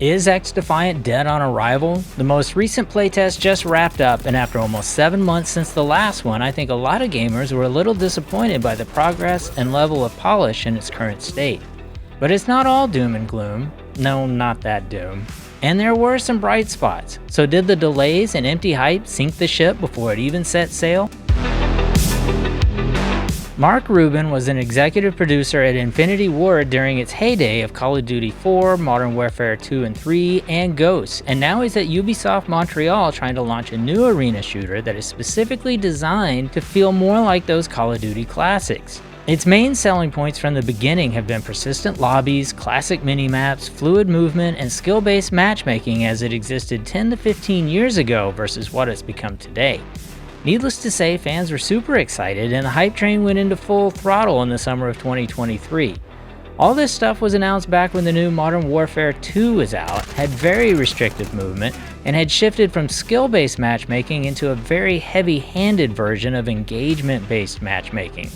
Is XDefiant dead on arrival? The most recent playtest just wrapped up, and after almost 7 months since the last one, I think a lot of gamers were a little disappointed by the progress and level of polish in its current state. But it's not all doom and gloom. No, not that doom. And there were some bright spots. So did the delays and empty hype sink the ship before it even set sail? Mark Rubin was an executive producer at Infinity Ward during its heyday of Call of Duty 4, Modern Warfare 2 and 3, and Ghosts, and now he's at Ubisoft Montreal trying to launch a new arena shooter that is specifically designed to feel more like those Call of Duty classics. Its main selling points from the beginning have been persistent lobbies, classic minimaps, fluid movement, and skill-based matchmaking as it existed 10 to 15 years ago versus what it's become today. Needless to say, fans were super excited, and the hype train went into full throttle in the summer of 2023. All this stuff was announced back when the new Modern Warfare 2 was out, had very restrictive movement, and had shifted from skill-based matchmaking into a very heavy-handed version of engagement-based matchmaking,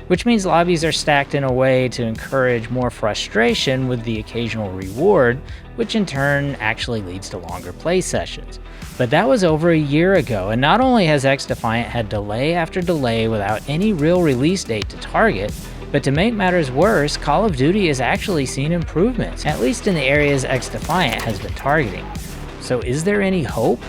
which means lobbies are stacked in a way to encourage more frustration with the occasional reward, which in turn actually leads to longer play sessions. But that was over a year ago, and not only has XDefiant had delay after delay without any real release date to target, but to make matters worse, Call of Duty has actually seen improvements, at least in the areas XDefiant has been targeting. So is there any hope?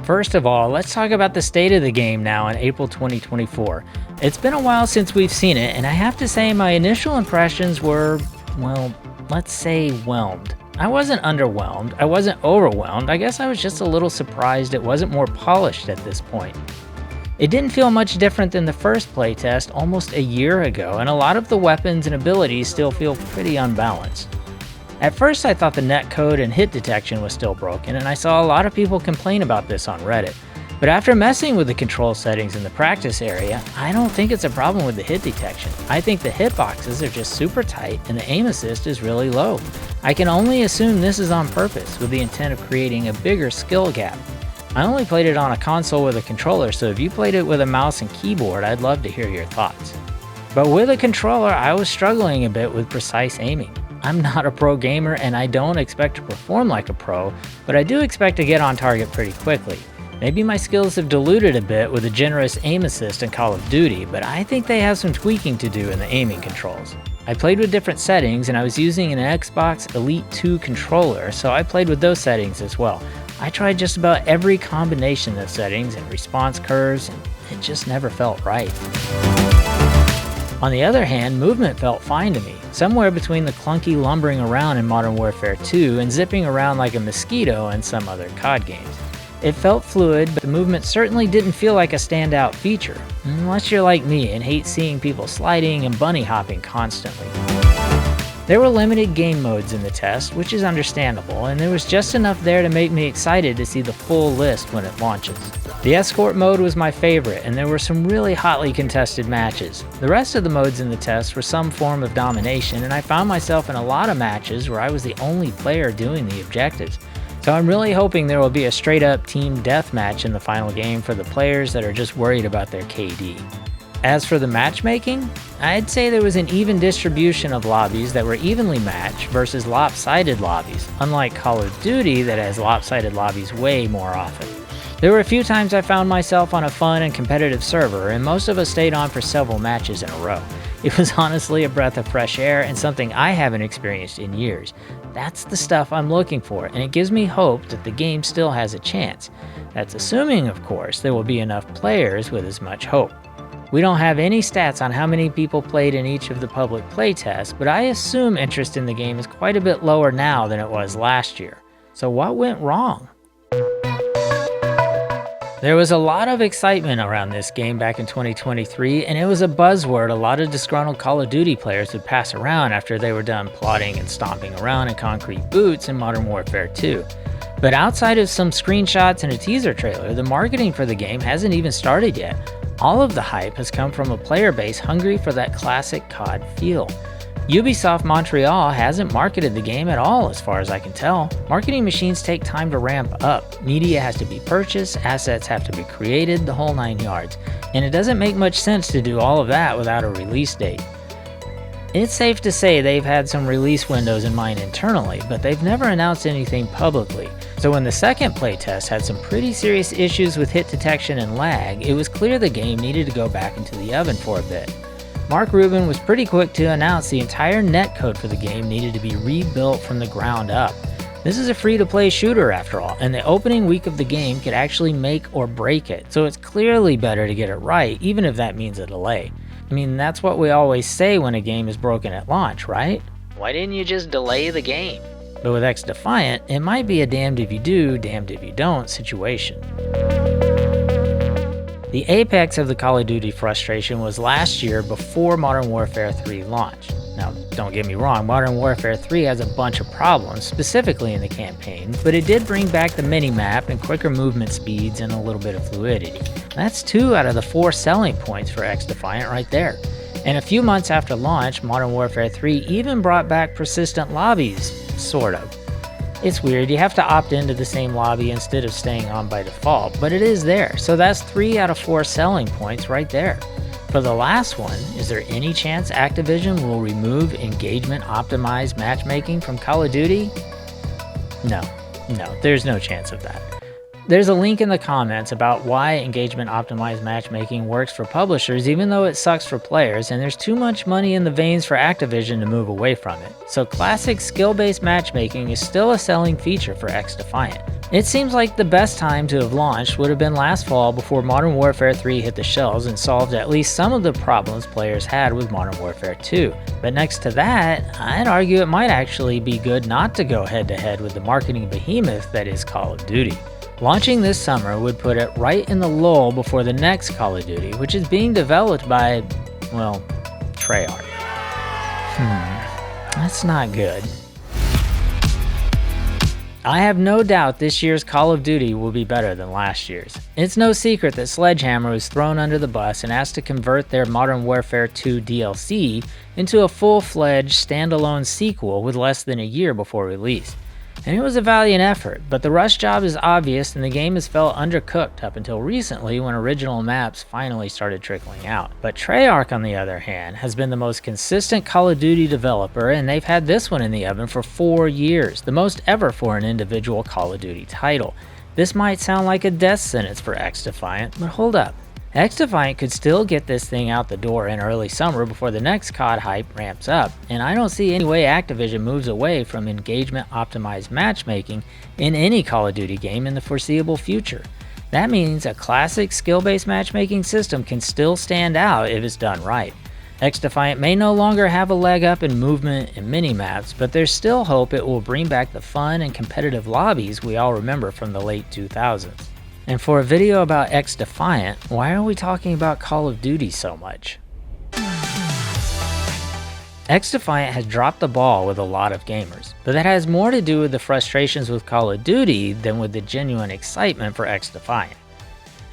First of all, let's talk about the state of the game now in April 2024. It's been a while since we've seen it, and I have to say my initial impressions were, well, let's say whelmed. I wasn't underwhelmed, I wasn't overwhelmed, I guess I was just a little surprised it wasn't more polished at this point. It didn't feel much different than the first playtest almost a year ago, and a lot of the weapons and abilities still feel pretty unbalanced. At first I thought the netcode and hit detection was still broken, and I saw a lot of people complain about this on Reddit. But after messing with the control settings in the practice area, I don't think it's a problem with the hit detection. I think the hitboxes are just super tight and the aim assist is really low. I can only assume this is on purpose, with the intent of creating a bigger skill gap. I only played it on a console with a controller, so if you played it with a mouse and keyboard, I'd love to hear your thoughts. But with a controller, I was struggling a bit with precise aiming. I'm not a pro gamer and I don't expect to perform like a pro, but I do expect to get on target pretty quickly. Maybe my skills have diluted a bit with a generous aim assist in Call of Duty, but I think they have some tweaking to do in the aiming controls. I played with different settings and I was using an Xbox Elite 2 controller, so I played with those settings as well. I tried just about every combination of settings and response curves, and it just never felt right. On the other hand, movement felt fine to me, somewhere between the clunky lumbering around in Modern Warfare 2 and zipping around like a mosquito in some other CoD games. It felt fluid, but the movement certainly didn't feel like a standout feature, unless you're like me and hate seeing people sliding and bunny hopping constantly. There were limited game modes in the test, which is understandable, and there was just enough there to make me excited to see the full list when it launches. The escort mode was my favorite, and there were some really hotly contested matches. The rest of the modes in the test were some form of domination, and I found myself in a lot of matches where I was the only player doing the objectives. So I'm really hoping there will be a straight-up team deathmatch in the final game for the players that are just worried about their KD. As for the matchmaking, I'd say there was an even distribution of lobbies that were evenly matched versus lopsided lobbies, unlike Call of Duty that has lopsided lobbies way more often. There were a few times I found myself on a fun and competitive server, and most of us stayed on for several matches in a row. It was honestly a breath of fresh air and something I haven't experienced in years. That's the stuff I'm looking for, and it gives me hope that the game still has a chance. That's assuming, of course, there will be enough players with as much hope. We don't have any stats on how many people played in each of the public playtests, but I assume interest in the game is quite a bit lower now than it was last year. So what went wrong? There was a lot of excitement around this game back in 2023, and it was a buzzword a lot of disgruntled Call of Duty players would pass around after they were done plotting and stomping around in concrete boots in Modern Warfare 2. But outside of some screenshots and a teaser trailer, the marketing for the game hasn't even started yet. All of the hype has come from a player base hungry for that classic CoD feel. Ubisoft Montreal hasn't marketed the game at all as far as I can tell. Marketing machines take time to ramp up. Media has to be purchased, assets have to be created, the whole 9 yards. And it doesn't make much sense to do all of that without a release date. It's safe to say they've had some release windows in mind internally, but they've never announced anything publicly. So when the second playtest had some pretty serious issues with hit detection and lag, it was clear the game needed to go back into the oven for a bit. Mark Rubin was pretty quick to announce the entire netcode for the game needed to be rebuilt from the ground up. This is a free-to-play shooter after all, and the opening week of the game could actually make or break it, so it's clearly better to get it right, even if that means a delay. I mean, that's what we always say when a game is broken at launch, right? Why didn't you just delay the game? But with XDefiant, it might be a damned if you do, damned if you don't situation. The apex of the Call of Duty frustration was last year before Modern Warfare 3 launched. Now, don't get me wrong, Modern Warfare 3 has a bunch of problems, specifically in the campaign, but it did bring back the minimap and quicker movement speeds and a little bit of fluidity. That's 2 out of the 4 selling points for XDefiant right there. And a few months after launch, Modern Warfare 3 even brought back persistent lobbies, sort of. It's weird, you have to opt into the same lobby instead of staying on by default, but it is there, so that's 3 out of 4 selling points right there. For the last one, is there any chance Activision will remove engagement optimized matchmaking from Call of Duty? No, there's no chance of that. There's a link in the comments about why engagement optimized matchmaking works for publishers even though it sucks for players, and there's too much money in the veins for Activision to move away from it. So classic skill-based matchmaking is still a selling feature for XDefiant. It seems like the best time to have launched would have been last fall before Modern Warfare 3 hit the shelves and solved at least some of the problems players had with Modern Warfare 2. But next to that, I'd argue it might actually be good not to go head-to-head with the marketing behemoth that is Call of Duty. Launching this summer would put it right in the lull before the next Call of Duty, which is being developed by, well, Treyarch. That's not good. I have no doubt this year's Call of Duty will be better than last year's. It's no secret that Sledgehammer was thrown under the bus and asked to convert their Modern Warfare 2 DLC into a full-fledged standalone sequel with less than a year before release. And it was a valiant effort, but the rush job is obvious and the game has felt undercooked up until recently when original maps finally started trickling out. But Treyarch, on the other hand, has been the most consistent Call of Duty developer, and they've had this one in the oven for 4 years, the most ever for an individual Call of Duty title. This might sound like a death sentence for XDefiant, but hold up. XDefiant could still get this thing out the door in early summer before the next CoD hype ramps up, and I don't see any way Activision moves away from engagement optimized matchmaking in any Call of Duty game in the foreseeable future. That means a classic skill-based matchmaking system can still stand out if it's done right. XDefiant may no longer have a leg up in movement and minimaps, but there's still hope it will bring back the fun and competitive lobbies we all remember from the late 2000s. And for a video about XDefiant, why are we talking about Call of Duty so much? XDefiant has dropped the ball with a lot of gamers, but that has more to do with the frustrations with Call of Duty than with the genuine excitement for XDefiant.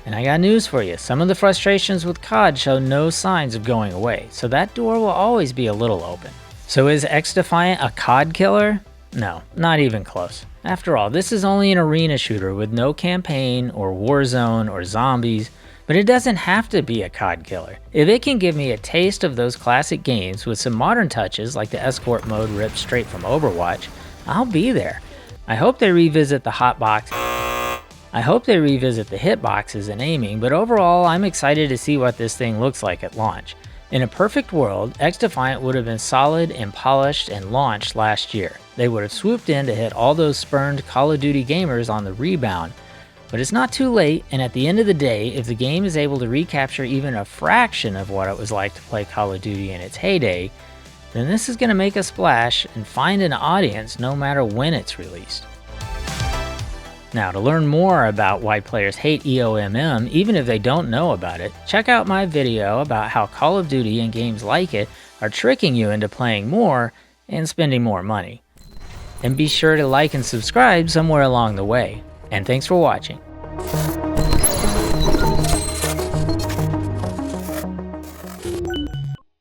And I got news for you, some of the frustrations with CoD show no signs of going away, so that door will always be a little open. So is XDefiant a CoD killer? No, not even close. After all, this is only an arena shooter with no campaign or Warzone or zombies, but it doesn't have to be a CoD killer. If it can give me a taste of those classic games with some modern touches like the escort mode ripped straight from Overwatch, I'll be there. I hope they revisit the hitboxes and aiming, but overall I'm excited to see what this thing looks like at launch. In a perfect world, XDefiant would have been solid and polished and launched last year. They would have swooped in to hit all those spurned Call of Duty gamers on the rebound. But it's not too late, and at the end of the day, if the game is able to recapture even a fraction of what it was like to play Call of Duty in its heyday, then this is going to make a splash and find an audience no matter when it's released. Now, to learn more about why players hate EOMM, even if they don't know about it, check out my video about how Call of Duty and games like it are tricking you into playing more and spending more money. And be sure to like and subscribe somewhere along the way. And thanks for watching.